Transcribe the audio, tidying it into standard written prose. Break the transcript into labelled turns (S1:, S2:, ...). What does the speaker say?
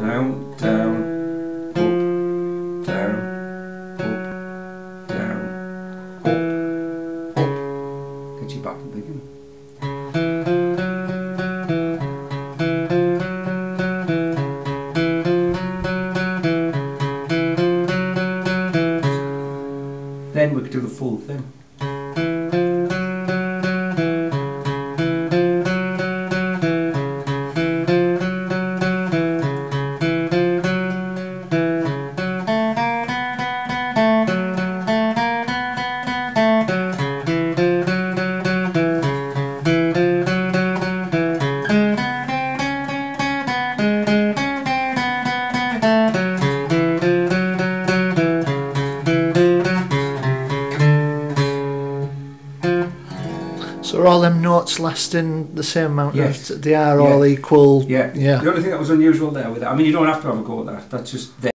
S1: down, down, up, down, up, down, up, up. Get your back and begin. Then we could do the full thing.
S2: So are all them notes lasting the same amount?
S1: Yes.
S2: They are all equal.
S1: Yeah.
S2: Yeah.
S1: The only thing that was unusual there with that, I mean, you don't have to have a go at that. That's just there.